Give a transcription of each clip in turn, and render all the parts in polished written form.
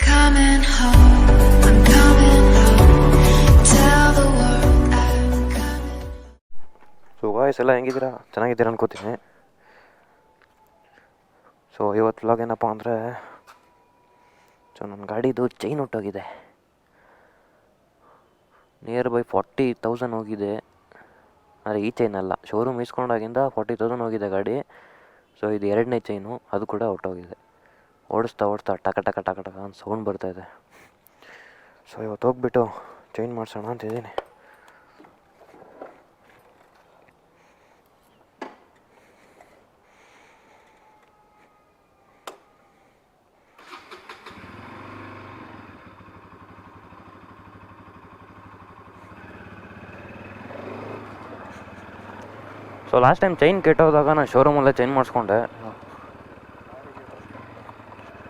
coming home. I'm coming home. Tell the world I'm coming. So voice ಎಲ್ಲ ಹೆಂಗಿದ್ದೀರಾ? ಚೆನ್ನಾಗಿದ್ದೀರಾ ಅನ್ಕೋತೀನಿ. So ಇವತ್ತು vlog ಏನಪ್ಪ ಅಂದರೆ, ಸೊ ನನ್ನ ಗಾಡಿದು ಚೈನ್ ಹೊಟ್ಟೋಗಿದೆ. ನಿಯರ್ ಬೈ 40,000 ಹೋಗಿದೆ. ಆದರೆ ಈ ಚೈನ್ ಅಲ್ಲ, ಶೋರೂಮ್ ಇಸ್ಕೊಂಡಾಗಿಂದ 40,000 ಹೋಗಿದೆ ಗಾಡಿ. ಸೊ ಇದು ಎರಡನೇ ಚೈನು, ಅದು ಕೂಡ ಹೊಟ್ಟೋಗಿದೆ. ಓಡಿಸ್ತಾ ಟಕ ಟಕ ಟಕ ಟಕ ಅಂತ ಸೌಂಡ್ ಬರ್ತಾಯಿದೆ. ಸೊ ಇವತ್ತು ಹೋಗ್ಬಿಟ್ಟು ಚೇಂಜ್ ಮಾಡಿಸೋಣ ಅಂತಿದ್ದೀನಿ. ಸೊ ಲಾಸ್ಟ್ ಟೈಮ್ ಚೈನ್ ಕೆಟ್ಟೋದಾಗ ನಾನು ಶೋರೂಮಲ್ಲೇ ಚೇಂಜ್ ಮಾಡಿಸ್ಕೊಂಡೆ.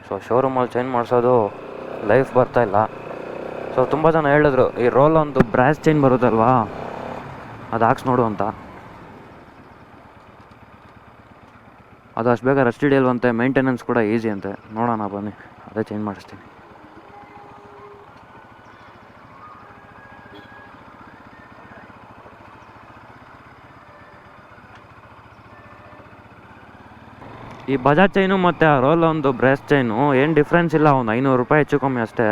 ಸೊ ಶೋರೂಮಲ್ಲಿ ಚೇಂಜ್ ಮಾಡಿಸೋದು ಲೈಫ್ ಬರ್ತಾಯಿಲ್ಲ. ಸೊ ತುಂಬ ಜನ ಹೇಳಿದ್ರು, ಈ ರೋಲ್ ಒಂದು ಬ್ರಾಸ್ ಚೈನ್ ಬರುತ್ತಲ್ವಾ, ಅದು ಹಾಕ್ಸ್ ನೋಡು ಅಂತ. ಅದು ಅಷ್ಟು ಬೇಗ ರಸ್ಟ್ ಹಿಡಿಯಲ್ವಂತೆ, ಮೇಂಟೆನೆನ್ಸ್ ಕೂಡ ಈಸಿ ಅಂತೆ. ನೋಡೋಣ ಬನ್ನಿ, ಅದೇ ಚೇಂಜ್ ಮಾಡಿಸ್ತೀನಿ. ಈ ಬಜಾಜ್ ಚೈನು ಮತ್ತು ಆ ರೋಲ್ ಒಂದು ಬ್ರೇಸ್ ಚೈನು ಏನು ಡಿಫ್ರೆನ್ಸ್ ಇಲ್ಲ, ಒಂದು 500 ರೂಪಾಯಿ ಹೆಚ್ಚು ಕಮ್ಮಿ ಅಷ್ಟೇ.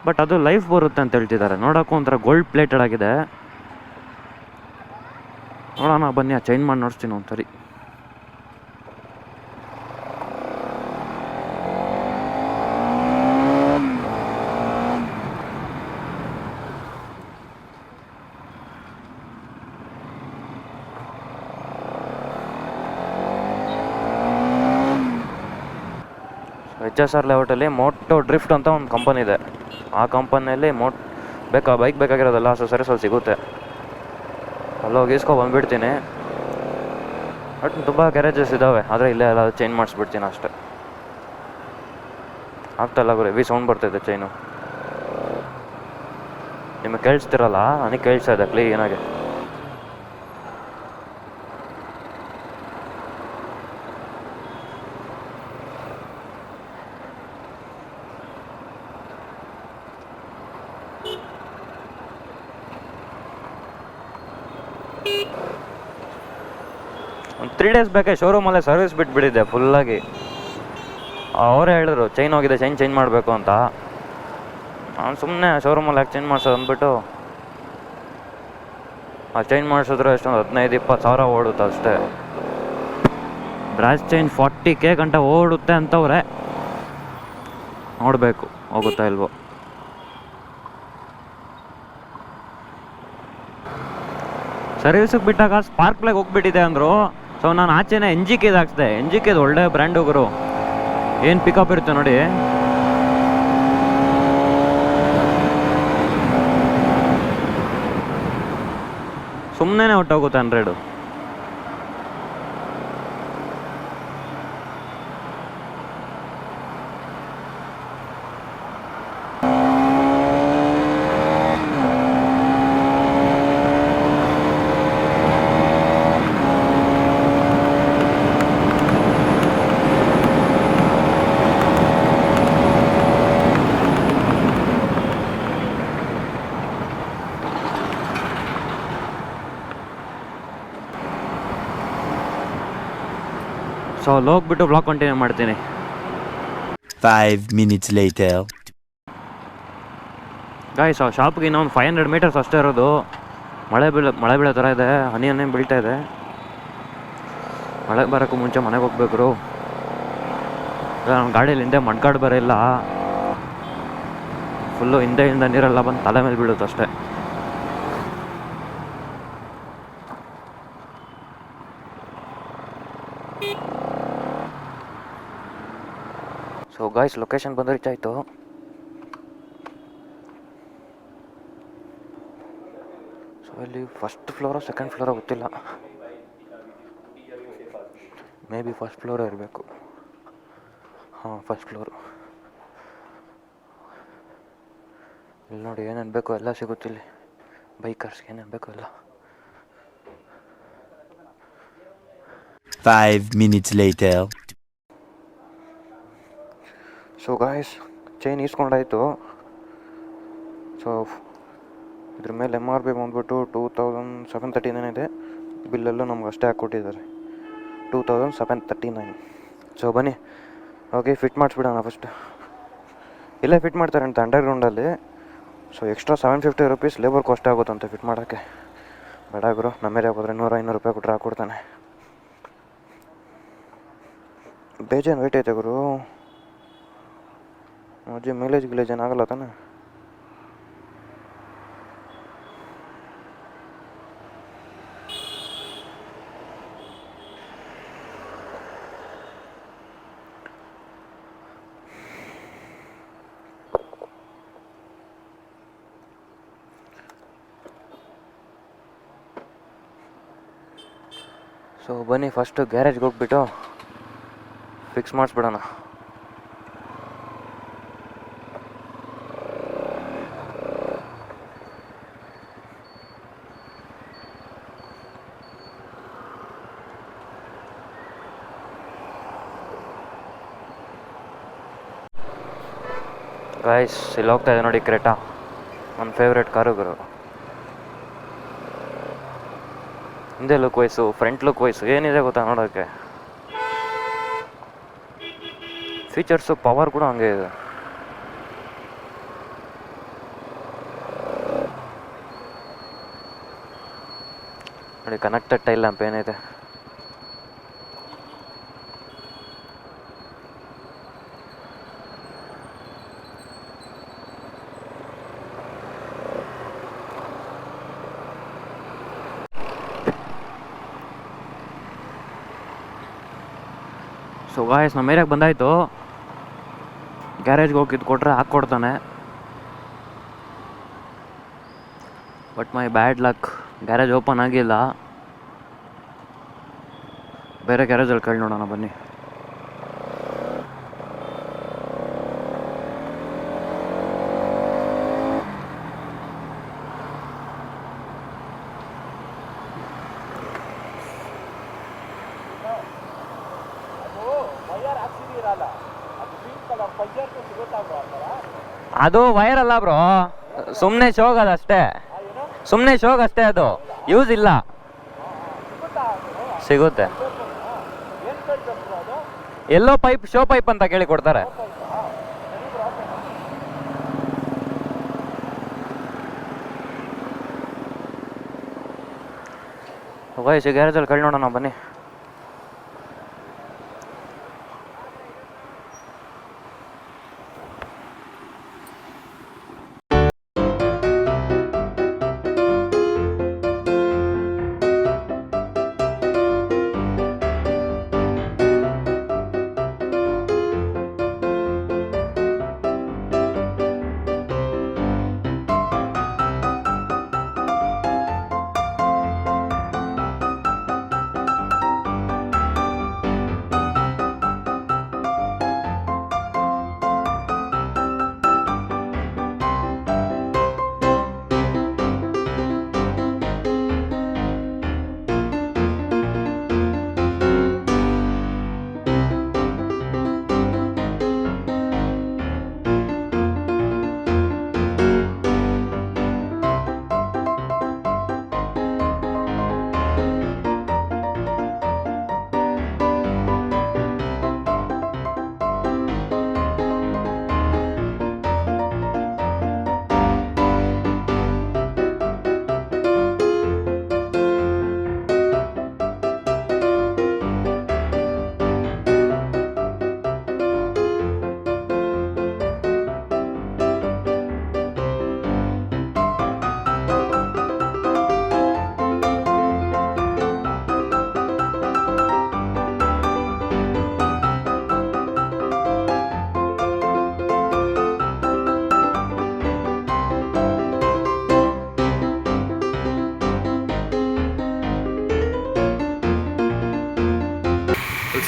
ಬಟ್ ಅದು ಲೈಫ್ ಬರುತ್ತೆ ಅಂತ ಹೇಳ್ತಿದ್ದಾರೆ. ನೋಡೋಕ್ಕೂ ಒಂಥರ ಗೋಲ್ಡ್ ಪ್ಲೇಟೆಡ್ ಆಗಿದೆ. ನೋಡೋಣ ಬನ್ನಿ, ಆ ಚೈನ್ ಮಾಡಿ ನೋಡ್ತೀನಿ ಒಂದ್ಸರಿ. HSR ಲೇಔಟಲ್ಲಿ ಮೋಟೋ ಡ್ರಿಫ್ಟ್ ಅಂತ ಒಂದು ಕಂಪನಿ ಇದೆ. ಆ ಕಂಪನಿಯಲ್ಲಿ ಬೈಕ್ ಬೇಕಾಗಿರೋದೆಲ್ಲ ಸರಿಸಲ್ಲಿ ಸಿಗುತ್ತೆ. ಅಲ್ಲೋಗಿ ಬಂದುಬಿಡ್ತೀನಿ. ಬಟ್ ತುಂಬ ಗ್ಯಾರೇಜಸ್ ಇದ್ದಾವೆ, ಆದರೆ ಇಲ್ಲೇ ಎಲ್ಲ ಚೇಂಜ್ ಮಾಡಿಸ್ಬಿಡ್ತೀನಿ ಅಷ್ಟೆ. ಆಗ್ತಾಯಿಲ್ಲ ಗುರು, ಹೆವಿ ಸೌಂಡ್ ಬರ್ತಾಯಿದೆ ಚೈನು. ನಿಮಗೆ ಕೇಳಿಸ್ತಿರಲ್ಲ, ನನಗೆ ಕೇಳಿಸ್ತಾ ಇದೆ ಕ್ಲೀನಾಗೆ. ಒಂದು 3 days ಬೇಕೆ ಶೋರೂಮಲ್ಲೇ ಸರ್ವಿಸ್ ಬಿಟ್ಬಿಟ್ಟಿದ್ದೆ ಫುಲ್ಲಾಗಿ. ಅವರೇ ಹೇಳಿದ್ರು ಚೈನ್ ಹೋಗಿದೆ, ಚೇಂಜ್ ಮಾಡಬೇಕು ಅಂತ. ನಾನು ಸುಮ್ಮನೆ ಶೋರೂಮಲ್ಲಿ ಯಾಕೆ ಚೇಂಜ್ ಮಾಡಿಸೋದು ಅಂದ್ಬಿಟ್ಟು ಆ ಚೇಂಜ್ ಮಾಡಿಸಿದ್ರೆ ಎಷ್ಟೊಂದು 15-20 ಸಾವಿರ ಓಡುತ್ತೆ ಅಷ್ಟೇ. ಬ್ರಾಸ್ ಚೈನ್ 40K ಗಂಟ ಓಡುತ್ತೆ ಅಂತವ್ರೆ. ನೋಡಬೇಕು ಹೋಗುತ್ತಾ ಇಲ್ವೋ. ಸರ್ವಿಸಿಗೆ ಬಿಟ್ಟಾಗ ಸ್ಪಾರ್ಕ್ ಪ್ಲಗ್ ಹೋಗ್ಬಿಟ್ಟಿದೆ ಅಂದರು. ಸೊ ನಾನು ಆಚೆನೇ NGK ಹಾಕ್ಸಿದೆ. NGK ಒಳ್ಳೆ ಬ್ರ್ಯಾಂಡ್ ಹೋಗರು, ಏನು ಪಿಕಪ್ ಇರುತ್ತೆ ನೋಡಿ. ಸುಮ್ಮನೆ ಹೊಟ್ಟೋಗುತ್ತೆ 100. ಸೊ ಅಲ್ಲಿ ಹೋಗ್ಬಿಟ್ಟು ಬ್ಲಾಗ್ ಕಂಟಿನ್ಯೂ ಮಾಡ್ತೀನಿ. 5 minutes later. ಗಾಯ್ಸ್, ಆ ಶಾಪ್ಗೆ ಇನ್ನೊಂದು 500 ಮೀಟರ್ಸ್ ಅಷ್ಟೇ ಇರೋದು. ಮಳೆ ಬೀಳೋ ಥರ ಇದೆ, ಹನಿ ಬೀಳ್ತಾ ಇದೆ. ಮಳೆ ಬರೋಕ್ಕೂ ಮುಂಚೆ ಮನೆಗೆ ಹೋಗ್ಬೇಕು. ನನ್ನ ಗಾಡೀಲಿ ಹಿಂದೆ ಮಡ್ಗಾಡು ಬರೋಲ್ಲ, ಫುಲ್ಲು ಹಿಂದೆಯಿಂದ ನೀರೆಲ್ಲ ಬಂದು ತಲೆ ಮೇಲೆ ಬೀಳುತ್ತೆ ಅಷ್ಟೇ. ಸೊ ಗಾಯ್ಸ್, ಲೊಕೇಶನ್ ಬಂದು ರೀಚ್ ಆಯಿತು. ಸೊ ಇಲ್ಲಿ ಫಸ್ಟ್ ಫ್ಲೋರೋ ಸೆಕೆಂಡ್ ಫ್ಲೋರೋ ಗೊತ್ತಿಲ್ಲ, ಮೇ ಬಿ ಫಸ್ಟ್ ಫ್ಲೋರೇ ಇರಬೇಕು. ಹಾಂ, ಫಸ್ಟ್ ಫ್ಲೋರು. ಇಲ್ಲಿ ನೋಡಿ, ಏನೇನು ಬೇಕೋ ಎಲ್ಲ ಸಿಗುತ್ತಿಲ್ಲಿ. ಬೈಕರ್ಸ್ಗೆ ಏನೇನು ಬೇಕೋ ಎಲ್ಲ. 5 minutes later. So guys, chain ಈಸ್ಕೊಂಡಾಯಿತು. ಸೊ ಇದ್ರ ಮೇಲೆ MRP ಬಂದ್ಬಿಟ್ಟು 2739 ಇದೆ. ಬಿಲ್ಲಲ್ಲೂ ನಮ್ಗೆ ಅಷ್ಟೇ ಹಾಕ್ಕೊಟ್ಟಿದ್ದಾರೆ, 2739. ಸೊ ಬನ್ನಿ ಓಕೆ ಫಿಟ್ ಮಾಡಿಸ್ಬಿಡೋಣ. ಫಸ್ಟ್ ಇಲ್ಲೇ ಫಿಟ್ ಮಾಡ್ತಾರೆ ಅಂತ ಅಂಡರ್ಗ್ರೌಂಡಲ್ಲಿ. So extra 750 rupees labour cost ಆಗುತ್ತಂತೆ ಫಿಟ್ ಮಾಡೋಕ್ಕೆ. ಬೇಡ ಗುರು, ನಮ್ಮ ಏರಿಯಾಗೆ ಹೋದರೆ 100-500 ರೂಪಾಯಿ ಕೊಟ್ಟರೆ ಹಾಕ್ಕೊಡ್ತಾನೆ. ಬೇಜಾನ್ ವೆಯ್ಟ್ ಐತೆ ಗುರು. ಅಜ್ಜಿ ಮೈಲೇಜ್ ಗಿಲೇಜ್ ಏನಾಗಲ್ಲ ತಾನೆ? ಸೊ ಬನ್ನಿ ಫಸ್ಟು ಗ್ಯಾರೇಜ್ಗೆ ಹೋಗ್ಬಿಟ್ಟು ಫಿಕ್ಸ್ ಮಾಡಿಸ್ಬಿಡೋಣ. ಗಾಯ್ಸ್ ಇಲ್ಲಿ ಹೋಗ್ತಾ ಇದೆ ನೋಡಿ ಕ್ರೇಟಾ, ನನ್ನ ಫೇವ್ರೆಟ್ ಕಾರು ಗುರು. ಹಿಂದೆ look wise, front look wise ಏನಿದೆ ಗೊತ್ತಾ ನೋಡೋಕ್ಕೆ. ಫೀಚರ್ಸು ಪವರ್ ಕೂಡ ಹಂಗೆ ಇದೆ. ನೋಡಿ ಕನೆಕ್ಟೆಡ್ ಟೈಲ್ ಲ್ಯಾಂಪ್ ಏನಿದೆ. ಸೊ ಗಾಯ್ಸ್ ನಮ್ಮ ಏರಿಯಾಗೆ ಬಂದಾಯಿತು. ಗ್ಯಾರೇಜ್ಗೆ ಹೋಗಿದ್ದು ಕೊಟ್ಟರೆ ಹಾಕ್ಕೊಡ್ತಾನೆ. But my bad luck, garage open ಆಗಿಲ್ಲ. ಬೇರೆ ಗ್ಯಾರೇಜಲ್ಲಿ ಕೇಳಿ ನೋಡೋಣ ಬನ್ನಿ. ಅದು ವೈರ್ ಅಲ್ಲ ಬ್ರೋ, ಸುಮ್ಮನೆ ಶೋಗ್ ಅದಷ್ಟೇ, ಸುಮ್ಮನೆ ಶೋಗ್ ಅಷ್ಟೇ, ಅದು ಯೂಸ್ ಇಲ್ಲ. ಸಿಗುತ್ತೆ ಎಲ್ಲೋ ಪೈಪ್, ಶೋ ಪೈಪ್ ಅಂತ ಕೇಳಿ ಕೊಡ್ತಾರೆ. ವಯಸ್ಸು ಗ್ಯಾರೇಜಲ್ಲಿ ಕೇಳಿ ನೋಡೋಣ ಬನ್ನಿ.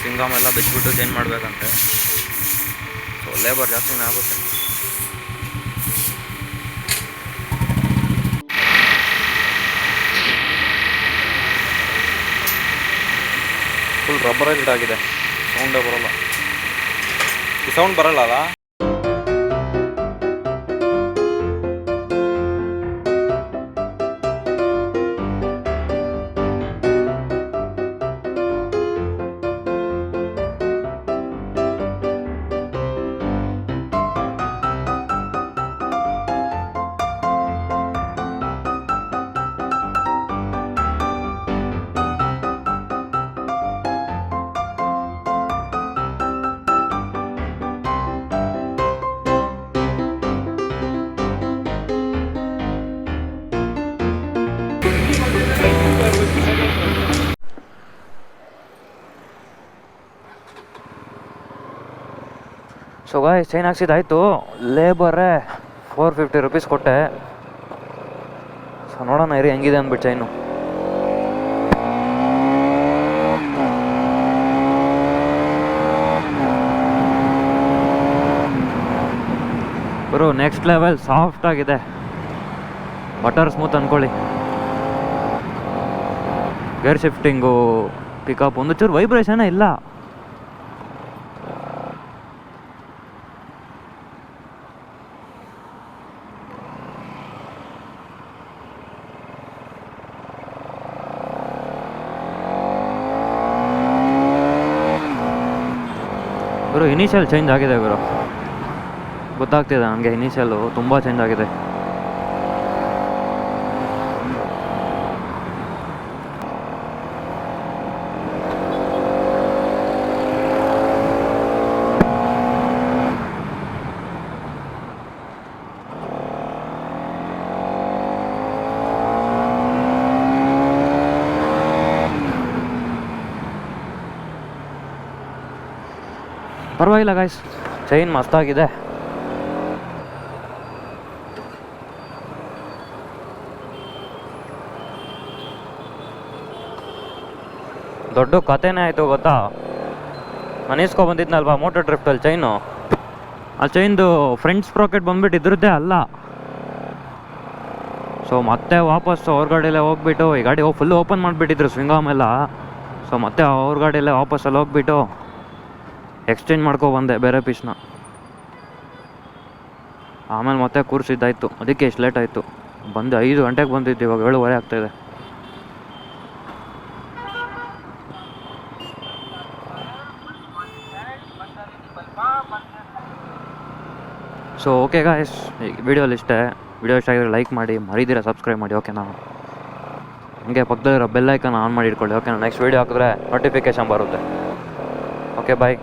ಸಿಂಗಮ್ ಎಲ್ಲ ಬಿಚ್ಚಿಬಿಟ್ಟು ಚೇಂಜ್ ಮಾಡಬೇಕಂತೆ. ಸೊ ಲೇಬರ್ ಜಾಸ್ತಿನೇ ಆಗುತ್ತೆ. ಫುಲ್ ರಬ್ಬರೈಸ್ಡ್ ಆಗಿದೆ, ಸೌಂಡೇ ಬರೋಲ್ಲ. ಈ ಸೌಂಡ್ ಬರಲ್ಲ ಅಲ್ಲ. ಗಾಯ್ಸ್ ಚೈನ್ ಹಾಕ್ಸಿದ್ದಾಯಿತು. ಲೇಬರೇ 450 ರುಪೀಸ್ ಕೊಟ್ಟೆ. ಸೊ ನೋಡೋಣ ಇರಿ ಹೆಂಗಿದೆ ಅಂದ್ಬಿಟ್ಟು ಚೈನು. ಬರೋ ನೆಕ್ಸ್ಟ್ ಲೆವೆಲ್ ಸಾಫ್ಟ್ ಆಗಿದೆ, ಬಟರ್ ಸ್ಮೂತ್ ಅಂದ್ಕೊಳ್ಳಿ. ಗೇರ್ ಶಿಫ್ಟಿಂಗು, ಪಿಕಪ್ ಒಂದು ಚೂರು ವೈಬ್ರೇಷನೇ ಇಲ್ಲ. ಗುರು ಇನಿಷಿಯಲ್ ಚೇಂಜ್ ಆಗಿದೆ ಗುರು, ಗೊತ್ತಾಗ್ತಿದೆ ನನಗೆ. ಇನಿಷಿಯಲ್ಲು ತುಂಬ ಚೇಂಜ್ ಆಗಿದೆ. ಪರವಾಗಿಲ್ಲ ಗಾಯ್ಸ್, ಚೈನ್ ಮಸ್ತಾಗಿದೆ. ದೊಡ್ಡ ಕಥೆನೇ ಆಯಿತು ಗೊತ್ತಾ. ನಾನು ಇಸ್ಕೊಬಂದಿದ್ನಲ್ವಾ ಮೋಟರ್ ಡ್ರಿಫ್ಟಲ್ಲಿ ಚೈನು, ಆ ಚೈನ್ದು ಫ್ರಂಟ್ ಸ್ಪ್ರಾಕೆಟ್ ಬಂದ್ಬಿಟ್ಟು ಇದ್ರದ್ದೇ ಅಲ್ಲ. ಸೊ ಮತ್ತೆ ವಾಪಸ್ ಅವ್ರ ಗಾಡಿಯಲ್ಲೇ ಹೋಗ್ಬಿಟ್ಟು, ಈ ಗಾಡಿ ಫುಲ್ಲು ಓಪನ್ ಮಾಡಿಬಿಟ್ಟಿದ್ರು ಸ್ವಿಂಗಾಮ್ ಎಲ್ಲ. ಸೊ ಮತ್ತೆ ಅವ್ರ ಗಾಡಿಯಲ್ಲೇ ವಾಪಸ್ಸಲ್ಲಿ ಹೋಗ್ಬಿಟ್ಟು ಎಕ್ಸ್ಚೇಂಜ್ ಮಾಡ್ಕೊಬಂದೆ ಬೇರೆ ಪೀಸ್ನ. ಆಮೇಲೆ ಮತ್ತೆ ಕೂರಿಸಿದ್ದಾಯಿತು, ಅದಕ್ಕೆ ಎಷ್ಟು ಲೇಟ್ ಆಯಿತು. ಬಂದು 5 ಗಂಟೆಗೆ ಬಂದಿದ್ದು, ಇವಾಗ 7:30 ಆಗ್ತಾಯಿದೆ. ಸೊ ಓಕೆ ಗಾಯ್ಸ್, ಈ ವಿಡಿಯೋಲಿ ಇಷ್ಟೇ. ವಿಡಿಯೋ ಇಷ್ಟ ಆಗಿದ್ರೆ ಲೈಕ್ ಮಾಡಿ, ಮರಿದಿರ ಸಬ್ಸ್ಕ್ರೈಬ್ ಮಾಡಿ ಓಕೆನಾ. ಹಂಗೆ ಪಕ್ಕದಲ್ಲಿರೋ ಬೆಲ್ ಐಕನ್ ಆನ್ ಮಾಡಿ ಇಟ್ಕೊಳ್ಳಿ ಓಕೆನಾ. ನೆಕ್ಸ್ಟ್ ವೀಡಿಯೋ ಹಾಕಿದ್ರೆ ನೋಟಿಫಿಕೇಶನ್ ಬರುತ್ತೆ. ಓಕೆ ಬಾಯ್.